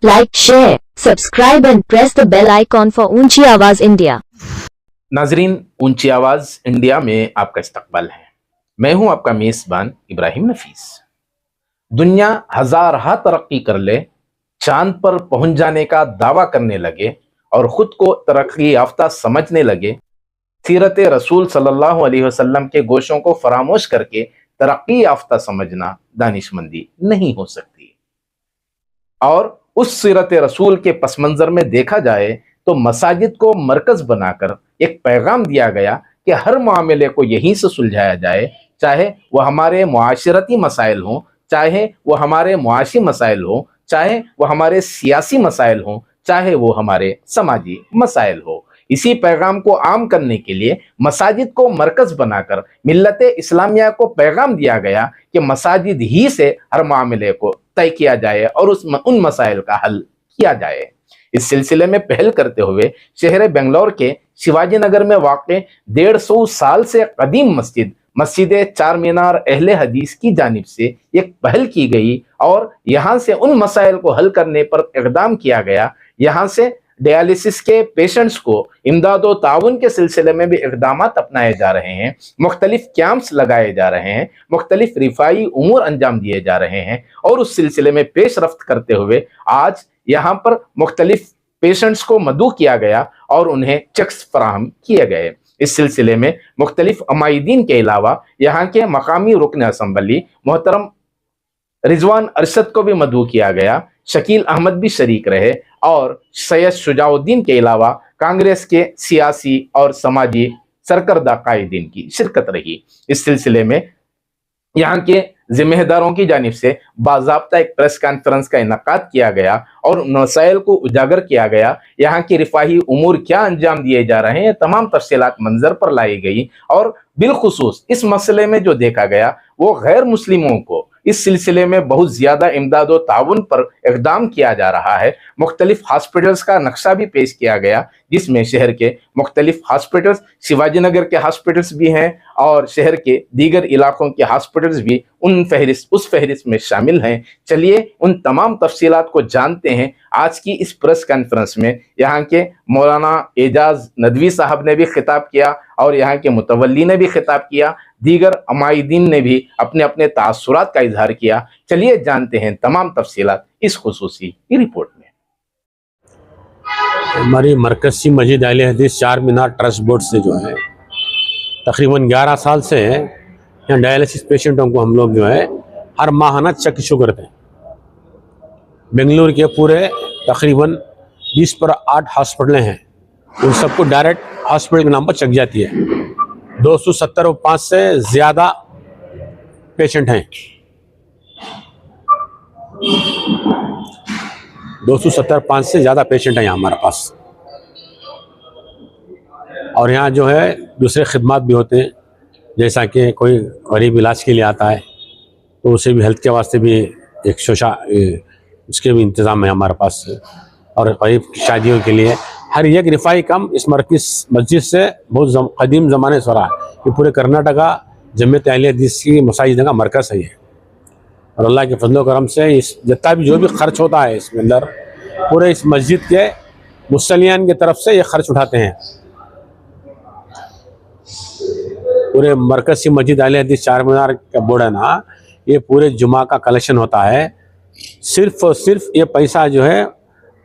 like, share, subscribe and press the bell icon for ऊंची आवाज India. नाजरीन, ऊंची आवाज इंडिया में आपका इस्तकबाल है। मैं हूं आपका मेजबान इब्राहिम नफीस। दुनिया हजारहा तरक्की कर ले, चांद पर पहुंच जाने का दावा करने लगे और खुद को तरक्की याफ्ता समझने लगे, सीरत रसूल सल्लल्लाहु अलैहि वसल्लम के गोशों को फरामोश करके तरक्की याफ्ता समझना दानिशमंदी नहीं हो सकती। और उस सीरत रसूल के पस मंजर में देखा जाए तो मसाजिद को मरकज बनाकर एक पैगाम दिया गया कि हर मामले को यहीं से सुलझाया जाए, चाहे वह हमारे मुआशरती मसाइल हों, चाहे वह हमारे मुआशी मसाइल हों, चाहे वह हमारे सियासी मसाइल हों, चाहे वो हमारे समाजी मसाइल हो। इसी पैगाम को आम करने के लिए मसाजिद को मरकज बनाकर मिल्लत इस्लामिया को पैगाम दिया गया कि मसाजिद ही से हर मामले को तय किया जाए और उन मसाइल का हल किया जाए। इस सिलसिले में पहल करते हुए शहर बेंगलोर के शिवाजी नगर में वाक़ 150 साल से कदीम मस्जिद चार मीनार अहले हदीस की जानिब से एक पहल की गई और यहाँ से उन मसाइल को हल करने पर इक़दाम किया गया। यहाँ से डायलिसिस के पेशेंट्स को इमदाद व ताउन के सिलसिले में भी इक़दामात अपनाए जा रहे हैं, मुख्तलिफ कैंप्स लगाए जा रहे हैं, मुख्तलिफ रिफाई उमूर अंजाम दिए जा रहे हैं और उस सिलसिले में पेश रफ्त करते हुए आज यहाँ पर मुख्तलिफ पेशेंट्स को मदऊ किया गया और उन्हें चेक्स फराहम किए गए। इस सिलसिले में मुख्तलिफ अमायदीन के अलावा यहाँ के मकामी रुकन असम्बली मोहतरम रिजवान अरशद को भी मदऊ किया गया, शकील अहमद भी शरीक रहे और सैयद शुजाउद्दीन के अलावा कांग्रेस के सियासी और समाजी सरकर्दा कायदीन की शिरकत रही। इस सिलसिले में यहाँ के जिम्मेदारों की जानिब से बाज़ाब्ता एक प्रेस कॉन्फ्रेंस का इनकाद किया गया और मसाइल को उजागर किया गया। यहाँ की रिफाही उमूर क्या अंजाम दिए जा रहे हैं, तमाम तफसीलात मंजर पर लाई गई और बिलखुसूस इस मसले में जो देखा गया वो गैर मुस्लिमों को इस सिलसिले में बहुत ज़्यादा इमदाद व ताउन पर इक़दाम किया जा रहा है। मुख्तलिफ हॉस्पिटल्स का नक्शा भी पेश किया गया जिसमें शहर के मुख्तलिफ हॉस्पिटल्स, शिवाजी नगर के हॉस्पिटल्स भी हैं और शहर के दीगर इलाकों के हॉस्पिटल्स भी उस फहरिस्त में शामिल हैं। चलिए उन तमाम तफसीलात को जानते हैं आज की इस प्रेस कॉन्फ्रेंस में। यहाँ के मौलाना एजाज नदवी साहब ने भी खिताब किया और यहाँ के मुतवल्ली ने भी खिताब किया, दीगर अमायदीन ने भी अपने अपने तासुरात का इजहार किया। चलिए जानते हैं तमाम तफसीलात इस खुसूसी रिपोर्ट में। हमारी मरकज़ी मस्जिद अहले हदीस चार मीनार ट्रस्ट बोर्ड से जो है तकरीबन 11 साल से है यहाँ डायलिसिस पेशेंटों को हम लोग जो है हर माहाना चेक इशू करते हैं। बेंगलुरु के पूरे तकरीबन 20 पर 8 हॉस्पिटलें हैं, उन सबको डायरेक्ट हॉस्पिटल के नाम पर चेक जाती है। 275 से ज़्यादा पेशेंट हैं, 275 से ज़्यादा पेशेंट हैं यहाँ हमारे पास। और यहाँ जो है दूसरे खिदमात भी होते हैं, जैसा कि कोई गरीब इलाज के लिए आता है तो उसे भी हेल्थ के वास्ते भी एक शोशा उसके भी इंतज़ाम है हमारे पास। और गरीब शादियों के लिए हर एक रिफाई कम इस मस्जिद से बहुत कदीम ज़माने से हो रहा है। ये पूरे कर्नाटका जमीयत अहले हदीस की मसाजिद का मरकज़ है ये। और अल्लाह के फजल करम से इस जितना भी जो भी खर्च होता है इसमें अंदर पूरे इस मस्जिद के मुसल्लियान की तरफ से ये खर्च उठाते हैं। पूरे मरकज़ी मस्जिद अहले हदीस चार मीनार का बोर्ड है ना, ये पूरे जुमा का कलेक्शन होता है। सिर्फ और सिर्फ ये पैसा जो है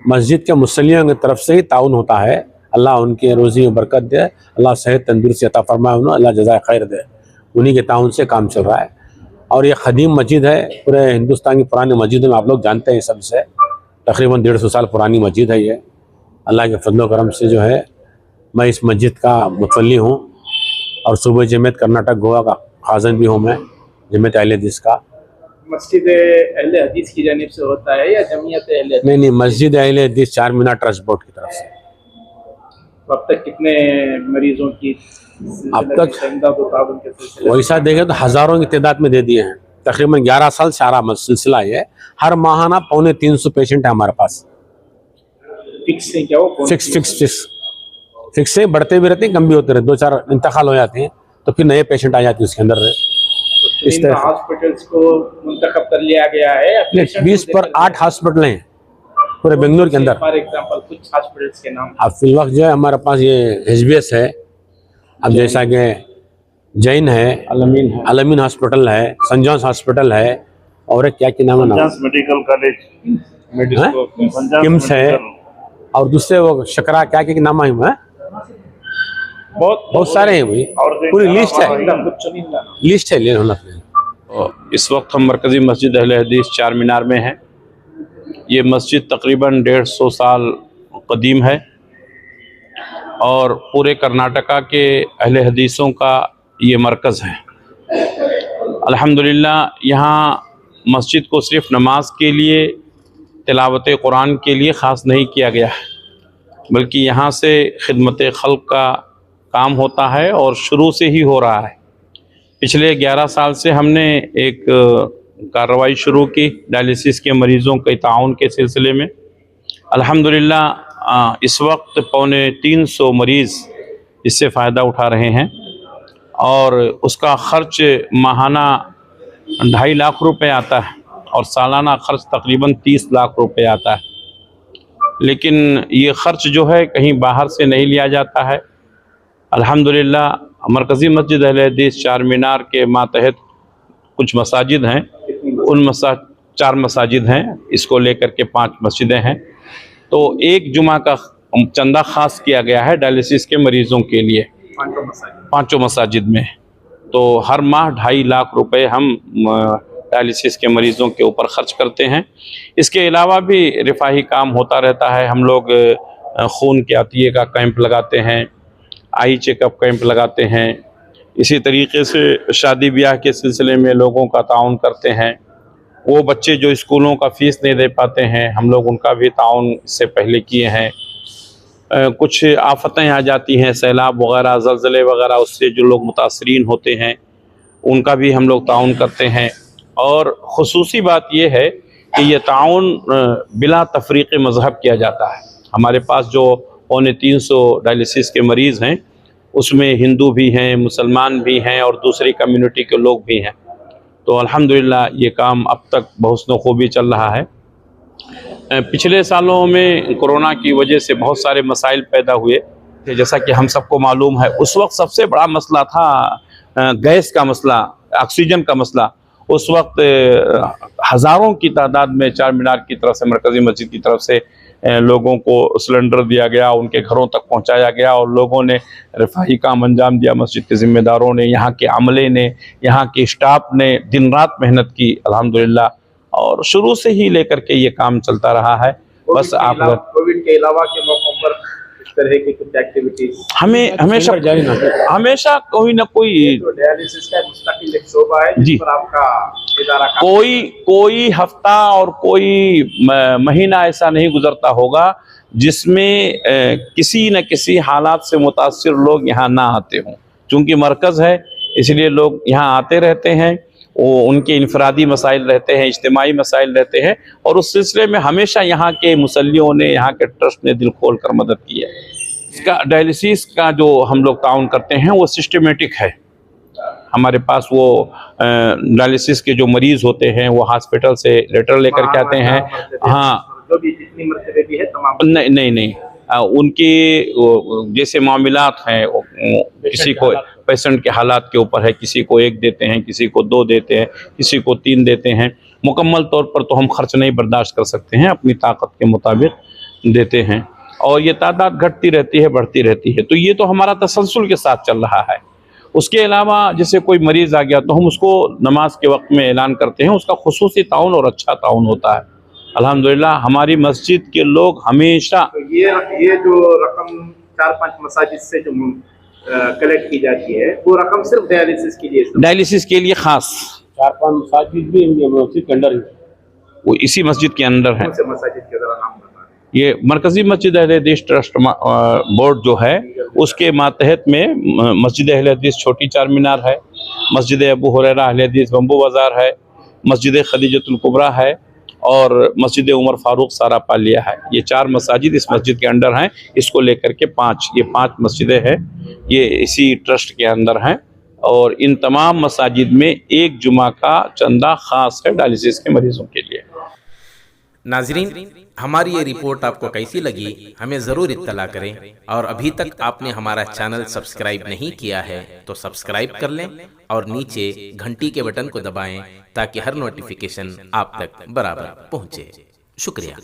मस्जिद के मुसल्लियों की तरफ से ही ताउन होता है। अल्लाह उनके रोज़ी में बरकत दे, अल्लाह सेहत तंदुरुस्ती अता फरमाए, उन्हें अल्लाह जज़ाए खैर दे। उन्हीं के ताउन से काम चल रहा है। और ये ख़दीम मस्जिद है, पूरे हिंदुस्तान की पुरानी मस्जिदों में आप लोग जानते हैं सबसे तकरीबन 150 साल पुरानी मस्जिद है ये। अल्लाह के फजल करम से जो है मैं इस मस्जिद का मुतवल्ली हूँ और सूबे जमीयत कर्नाटक गोवा का खाज़न भी हूँ मैं जमीयत अहले हदीस का। मस्जिद अहले हदीस की जानिब से होता है या जमीयत अहले हदीस? नहीं, मस्जिद अहले हदीस चार मीनार ट्रस्ट बोर्ड की तरफ से। तो अब तक कितने मरीजों की अब तक वैसा देखें तो हज़ारों की तादाद में दे दिए हैं। तकरीबन 11 साल से आ रहा सिलसिला है। हर माहाना 250 पेशेंट है हमारे पास। फिक्स है क्या वो? फिक्स से बढ़ते भी रहते हैं, कम भी होते रहते, 2-4 इंतकाल हो जाते हैं तो फिर नए पेशेंट आ जाते हैं उसके अंदर। इस तरह हॉस्पिटल्स को मुंतखब कर लिया गया है। 20 पर 8 हॉस्पिटल हैं पूरे बेंगलोर के अंदर। फॉर एग्जांपल कुछ हॉस्पिटल्स के नाम। अब फिल वक्त जो है हमारे पास ये HBS है, अब जैसा कि जैन है, अलमीन हॉस्पिटल है, संत जॉन्स हॉस्पिटल है, और एक क्या नाम है ना, मेडिकल कॉलेज, किम्स है, और दूसरे वो शकरा क्या नाम है, बहुत सारे हैं भाई, पूरी लिस्ट है ले होना। इस वक्त हम मरकज़ी मस्जिद अहले हदीस चार मीनार में हैं। ये मस्जिद तकरीबन 150 साल कदीम है और पूरे कर्नाटका के अहले हदीसों का ये मरकज़ है। अल्हम्दुलिल्लाह यहाँ मस्जिद को सिर्फ नमाज के लिए, तिलावत कुरान के लिए ख़ास नहीं किया गया है, बल्कि यहाँ से खिदमत खल्क़ का काम होता है और शुरू से ही हो रहा है। पिछले 11 साल से हमने एक कार्रवाई शुरू की डायलिसिस के मरीज़ों के ताउन के सिलसिले में। अल्हम्दुलिल्लाह इस वक्त 350 मरीज़ इससे फ़ायदा उठा रहे हैं और उसका ख़र्च माहाना 2.5 लाख रुपए आता है और सालाना ख़र्च तकरीबन 30 लाख रुपए आता है। लेकिन ये ख़र्च जो है कहीं बाहर से नहीं लिया जाता है। अल्हम्दुलिल्लाह मरकज़ी मस्जिद अहले हदीस चार मीनार के मातहत कुछ मसाजिद हैं, उन 4 मसाजिद हैं, इसको लेकर के 5 मस्जिदें हैं। तो एक जुमा का चंदा ख़ास किया गया है डायलिसिस के मरीज़ों के लिए 5 मसाजिद में। तो हर माह 2.5 लाख रुपए हम डायलिसिस के मरीज़ों के ऊपर ख़र्च करते हैं। इसके अलावा भी रिफाही काम होता रहता है। हम लोग खून के अतिये का कैंप लगाते हैं, आई चेकअप कैंप लगाते हैं, इसी तरीके से शादी ब्याह के सिलसिले में लोगों का ताउन करते हैं। वो बच्चे जो स्कूलों का फ़ीस नहीं दे पाते हैं, हम लोग उनका भी ताउन इससे पहले किए हैं। कुछ आफतें आ जाती हैं, सैलाब वगैरह, ज़लज़ले वगैरह, उससे जो लोग मुतासरीन होते हैं उनका भी हम लोग ताउन करते हैं। और ख़ुसूसी बात यह है कि ये ताउन बिला तफरीक़ मज़हब किया जाता है। हमारे पास जो 350 डायलिसिस के मरीज़ हैं उसमें हिंदू भी हैं, मुसलमान भी हैं और दूसरी कम्युनिटी के लोग भी हैं। तो अल्हम्दुलिल्लाह ये काम अब तक बहुस्न खूबी चल रहा है। पिछले सालों में कोरोना की वजह से बहुत सारे मसाइल पैदा हुए, जैसा कि हम सबको मालूम है। उस वक्त सबसे बड़ा मसला था गैस का मसला, ऑक्सीजन का मसला। उस वक्त हज़ारों की तादाद में चार मीनार की तरफ से, मरकज़ी मस्जिद की तरफ से लोगों को सिलेंडर दिया गया, उनके घरों तक पहुंचाया गया और लोगों ने रफ़ाही काम अंजाम दिया। मस्जिद के ज़िम्मेदारों ने, यहाँ के अमले ने, यहाँ के स्टाफ ने दिन रात मेहनत की अल्हम्दुलिल्लाह, और शुरू से ही लेकर के ये काम चलता रहा है। बस आप कोविड के अलावा के मौकों पर इस तरह की कुछ एक्टिविटीज हमें हमेशा कोई ना कोई तो डायलिसिस का मुस्तकिल एक शोबा है जिस पर आपका इदारा कोई हफ्ता और कोई महीना ऐसा नहीं गुजरता होगा जिसमें किसी न किसी हालात से मुतासिर लोग यहाँ ना आते हों। चूँकि मरकज़ है इसलिए लोग यहाँ आते रहते हैं, वो उनके इनफरादी मसाइल रहते हैं, इज्तिमाई मसाइल रहते हैं, और उस सिलसिले में हमेशा यहाँ के मुसल्लियों ने, यहाँ के ट्रस्ट ने दिल खोल कर मदद की है। इसका डायलिसिस का जो हम लोग ताउन करते हैं वो सिस्टमेटिक है। हमारे पास वो डायलिसिस के जो मरीज़ होते हैं वो हॉस्पिटल से लेटर लेकर के आते हैं। हाँ, जो भी जितनी मरतबे भी है तमाम नहीं उनके जैसे मामलात हैं, किसी को पेशेंट के हालात के ऊपर है, किसी को 1 देते हैं, किसी को 2 देते हैं, किसी को 3 देते हैं। मुकम्मल तौर पर तो हम खर्च नहीं बर्दाश्त कर सकते हैं, अपनी ताकत के मुताबिक देते हैं और ये तादाद घटती रहती है, बढ़ती रहती है। तो ये तो हमारा तसलसल के साथ चल रहा है। उसके अलावा जैसे कोई मरीज़ आ गया तो हम उसको नमाज के वक्त में ऐलान करते हैं, उसका खुसूसी ताउन और अच्छा ताउन होता है। अल्हम्दुलिल्लाह हमारी मस्जिद के लोग हमेशा तो ये जो रकम 4-5 मसाजिद से जो कलेक्ट की जाती है वो रकम सिर्फ डायलिसिस के लिए खास 4-5 मसाजिद भी मस्जिद के अंदर है, वो इसी मस्जिद के अंदर है। मसाजिद के जरा नाम बताएं। ये मरकज़ी मस्जिद अहले हदीस ट्रस्ट बोर्ड जो है उसके मातहत में मस्जिद अहले हदीस छोटी चार मीनार है, मस्जिद अबू हुरैरा अहले हदीस बम्बू बाज़ार है, मस्जिद खदीजतुल कुबरा है और मस्जिद उमर फारूक सारा पालिया है। ये 4 मसाजिद इस मस्जिद के अंडर हैं। इसको लेकर के 5 मस्जिदें हैं, ये इसी ट्रस्ट के अंदर हैं और इन तमाम मसाजिद में एक जुमा का चंदा ख़ास है डायलिसिस के मरीज़ों के लिए। नाजरीन, हमारी ये रिपोर्ट आपको कैसी लगी हमें ज़रूर इत्तला करें, और अभी तक आपने हमारा चैनल सब्सक्राइब नहीं किया है तो सब्सक्राइब कर लें और नीचे घंटी के बटन को दबाएं ताकि हर नोटिफिकेशन आप तक बराबर पहुंचे। शुक्रिया।